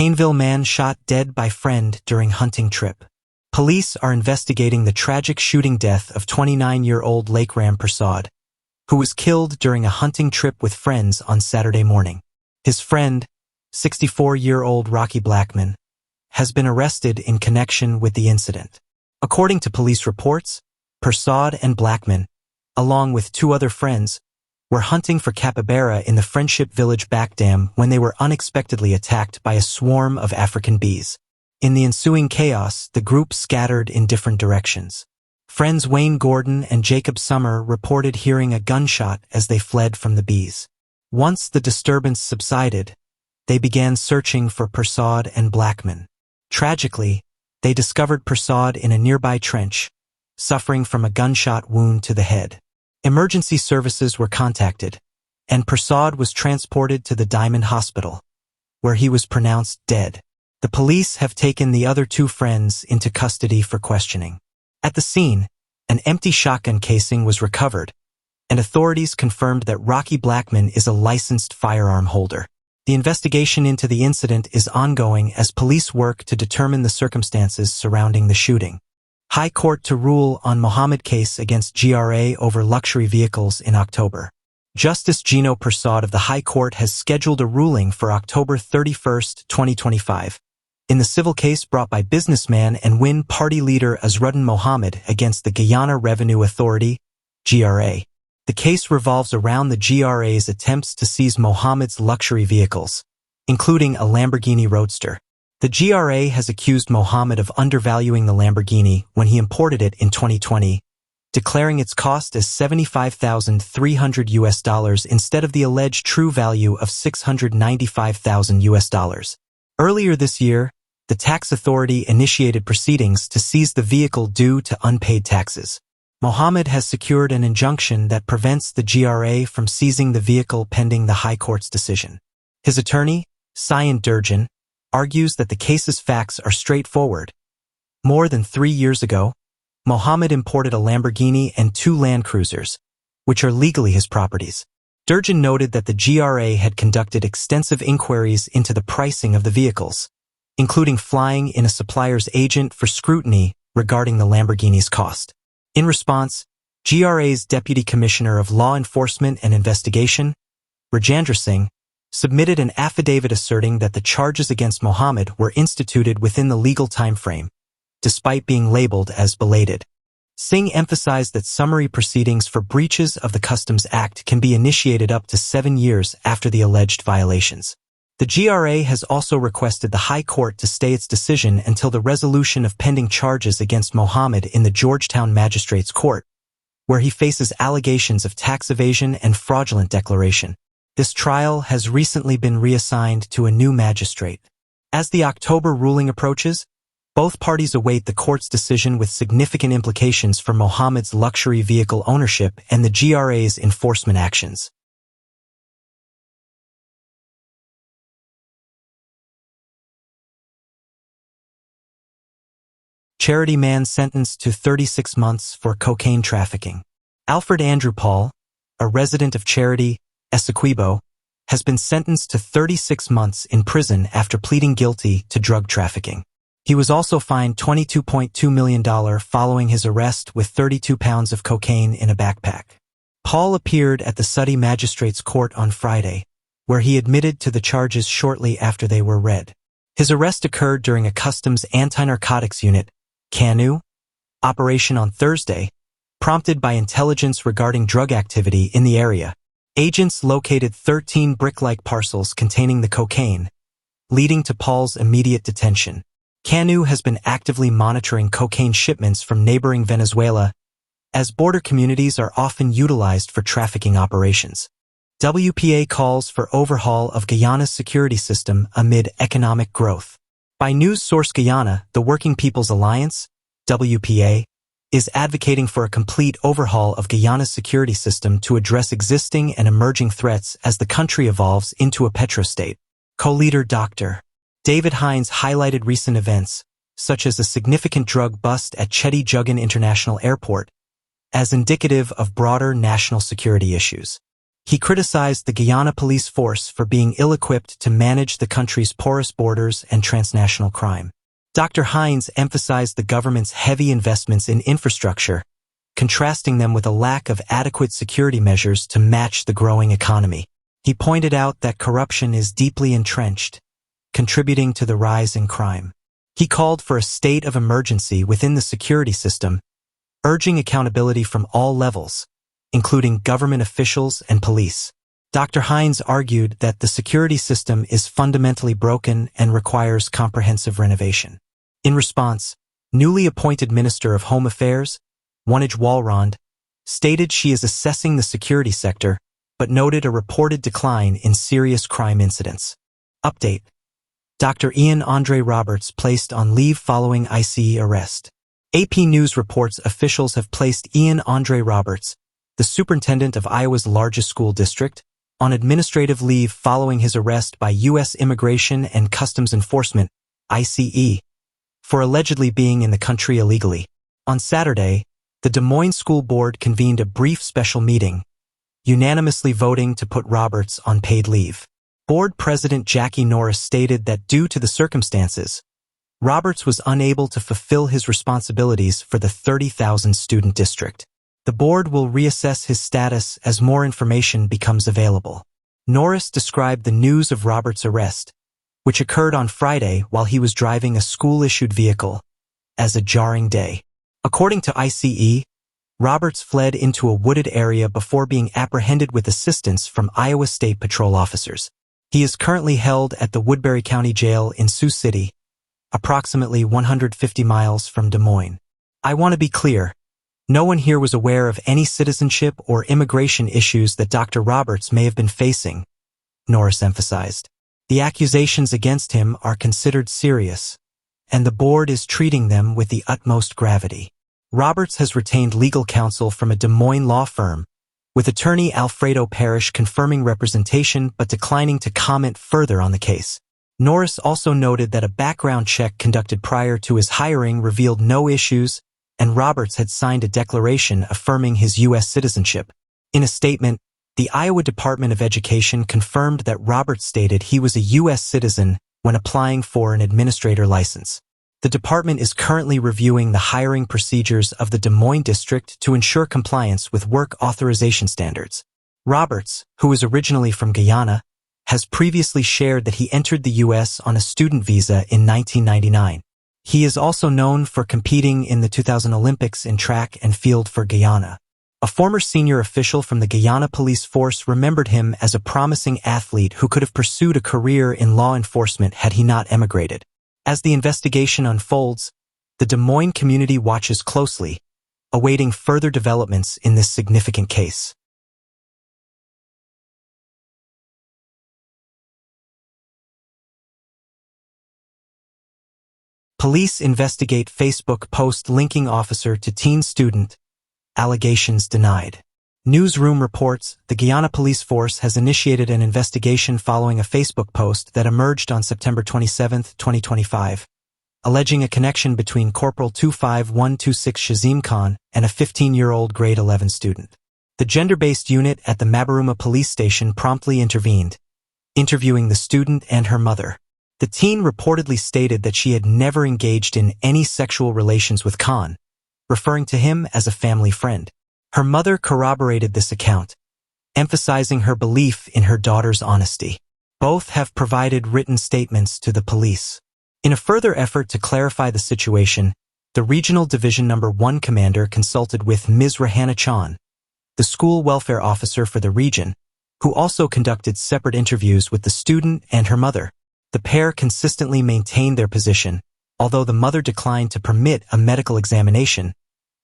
Caneville man shot dead by friend during hunting trip. Police are investigating the tragic shooting death of 29-year-old Lakeram Prasad, who was killed during a hunting trip with friends on Saturday morning. His friend, 64-year-old Rocky Blackman, has been arrested in connection with the incident. According to police reports, Prasad and Blackman, along with 2 other friends, were hunting for capybara in the Friendship Village back dam when they were unexpectedly attacked by a swarm of African bees. In the ensuing chaos, the group scattered in different directions. Friends Wayne Gordon and Jacob Summer reported hearing a gunshot as they fled from the bees. Once the disturbance subsided, they began searching for Prasad and Blackman. Tragically, they discovered Prasad in a nearby trench, suffering from a gunshot wound to the head. Emergency services were contacted, and Prasad was transported to the Diamond Hospital, where he was pronounced dead. The police have taken the other 2 friends into custody for questioning. At the scene, an empty shotgun casing was recovered, and authorities confirmed that Rocky Blackman is a licensed firearm holder. The investigation into the incident is ongoing as police work to determine the circumstances surrounding the shooting. High Court to rule on Mohammed case against GRA over luxury vehicles in October. Justice Gino Prasad of the High Court has scheduled a ruling for October 31, 2025, in the civil case brought by businessman and Win Party leader Azruddin Mohammed against the Guyana Revenue Authority, GRA. The case revolves around the GRA's attempts to seize Mohammed's luxury vehicles, including a Lamborghini Roadster. The GRA has accused Mohammed of undervaluing the Lamborghini when he imported it in 2020, declaring its cost as $75,300 instead of the alleged true value of $695,000. Earlier this year, the tax authority initiated proceedings to seize the vehicle due to unpaid taxes. Mohammed has secured an injunction that prevents the GRA from seizing the vehicle pending the High Court's decision. His attorney, Sayan Durjan, argues that the case's facts are straightforward. More than 3 years ago, Mohammed imported a Lamborghini and 2 Land Cruisers, which are legally his properties. Durjan noted that the GRA had conducted extensive inquiries into the pricing of the vehicles, including flying in a supplier's agent for scrutiny regarding the Lamborghini's cost. In response, GRA's Deputy Commissioner of Law Enforcement and Investigation, Rajendra Singh, submitted an affidavit asserting that the charges against Mohammed were instituted within the legal time frame, despite being labeled as belated. Singh emphasized that summary proceedings for breaches of the Customs Act can be initiated up to 7 years after the alleged violations. The GRA has also requested the High Court to stay its decision until the resolution of pending charges against Mohammed in the Georgetown Magistrates Court, where he faces allegations of tax evasion and fraudulent declaration. This trial has recently been reassigned to a new magistrate. As the October ruling approaches, both parties await the court's decision with significant implications for Mohammed's luxury vehicle ownership and the GRA's enforcement actions. Charity man sentenced to 36 months for cocaine trafficking. Alfred Andrew Paul, a resident of Charity, Essequibo, has been sentenced to 36 months in prison after pleading guilty to drug trafficking. He was also fined $22.2 million following his arrest with 32 pounds of cocaine in a backpack. Paul appeared at the Suddy Magistrates Court on Friday, where he admitted to the charges shortly after they were read. His arrest occurred during a Customs Anti-Narcotics Unit, CANU, operation on Thursday, prompted by intelligence regarding drug activity in the area. Agents located 13 brick-like parcels containing the cocaine, leading to Paul's immediate detention. CANU has been actively monitoring cocaine shipments from neighboring Venezuela, as border communities are often utilized for trafficking operations. WPA calls for overhaul of Guyana's security system amid economic growth. By news source Guyana, the Working People's Alliance, WPA, is advocating for a complete overhaul of Guyana's security system to address existing and emerging threats as the country evolves into a petrostate. Co-leader Dr. David Hines highlighted recent events, such as a significant drug bust at Chetty Jugan International Airport, as indicative of broader national security issues. He criticized the Guyana police force for being ill-equipped to manage the country's porous borders and transnational crime. Dr. Hines emphasized the government's heavy investments in infrastructure, contrasting them with a lack of adequate security measures to match the growing economy. He pointed out that corruption is deeply entrenched, contributing to the rise in crime. He called for a state of emergency within the security system, urging accountability from all levels, including government officials and police. Dr. Hines argued that the security system is fundamentally broken and requires comprehensive renovation. In response, newly appointed Minister of Home Affairs, Wanij Walrond, stated she is assessing the security sector, but noted a reported decline in serious crime incidents. Update: Dr. Ian Andre Roberts placed on leave following ICE arrest. AP News reports officials have placed Ian Andre Roberts, the superintendent of Iowa's largest school district, on administrative leave following his arrest by U.S. Immigration and Customs Enforcement, ICE, for allegedly being in the country illegally. On Saturday, the Des Moines School Board convened a brief special meeting, unanimously voting to put Roberts on paid leave. Board President Jackie Norris stated that due to the circumstances, Roberts was unable to fulfill his responsibilities for the 30,000-student district. The board will reassess his status as more information becomes available. Norris described the news of Roberts' arrest, which occurred on Friday while he was driving a school-issued vehicle, as a jarring day. According to ICE, Roberts fled into a wooded area before being apprehended with assistance from Iowa State Patrol officers. He is currently held at the Woodbury County Jail in Sioux City, approximately 150 miles from Des Moines. I want to be clear. No one here was aware of any citizenship or immigration issues that Dr. Roberts may have been facing, Norris emphasized. The accusations against him are considered serious, and the board is treating them with the utmost gravity. Roberts has retained legal counsel from a Des Moines law firm, with attorney Alfredo Parrish confirming representation but declining to comment further on the case. Norris also noted that a background check conducted prior to his hiring revealed no issues, and Roberts had signed a declaration affirming his U.S. citizenship. In a statement, the Iowa Department of Education confirmed that Roberts stated he was a U.S. citizen when applying for an administrator license. The department is currently reviewing the hiring procedures of the Des Moines district to ensure compliance with work authorization standards. Roberts, who is originally from Guyana, has previously shared that he entered the U.S. on a student visa in 1999. He is also known for competing in the 2000 Olympics in track and field for Guyana. A former senior official from the Guyana police force remembered him as a promising athlete who could have pursued a career in law enforcement had he not emigrated. As the investigation unfolds, the Des Moines community watches closely, awaiting further developments in this significant case. Police investigate Facebook post linking officer to teen student. Allegations denied. Newsroom reports the Guyana police force has initiated an investigation following a Facebook post that emerged on September 27, 2025, alleging a connection between Corporal 25126 Shazim Khan and a 15-year-old grade 11 student. The gender-based unit at the Mabaruma police station promptly intervened, interviewing the student and her mother. The teen reportedly stated that she had never engaged in any sexual relations with Khan, referring to him as a family friend. Her mother corroborated this account, emphasizing her belief in her daughter's honesty. Both have provided written statements to the police. In a further effort to clarify the situation, the Regional Division No. 1 commander consulted with Ms. Rahana Chan, the school welfare officer for the region, who also conducted separate interviews with the student and her mother. The pair consistently maintained their position, although the mother declined to permit a medical examination,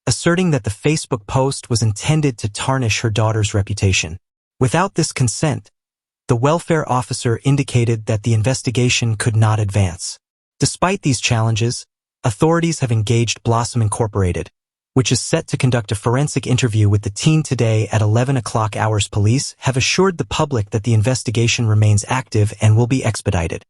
asserting that the Facebook post was intended to tarnish her daughter's reputation. Without this consent, the welfare officer indicated that the investigation could not advance. Despite these challenges, authorities have engaged Blossom Incorporated, which is set to conduct a forensic interview with the teen today at 11 o'clock hours. Police have assured the public that the investigation remains active and will be expedited.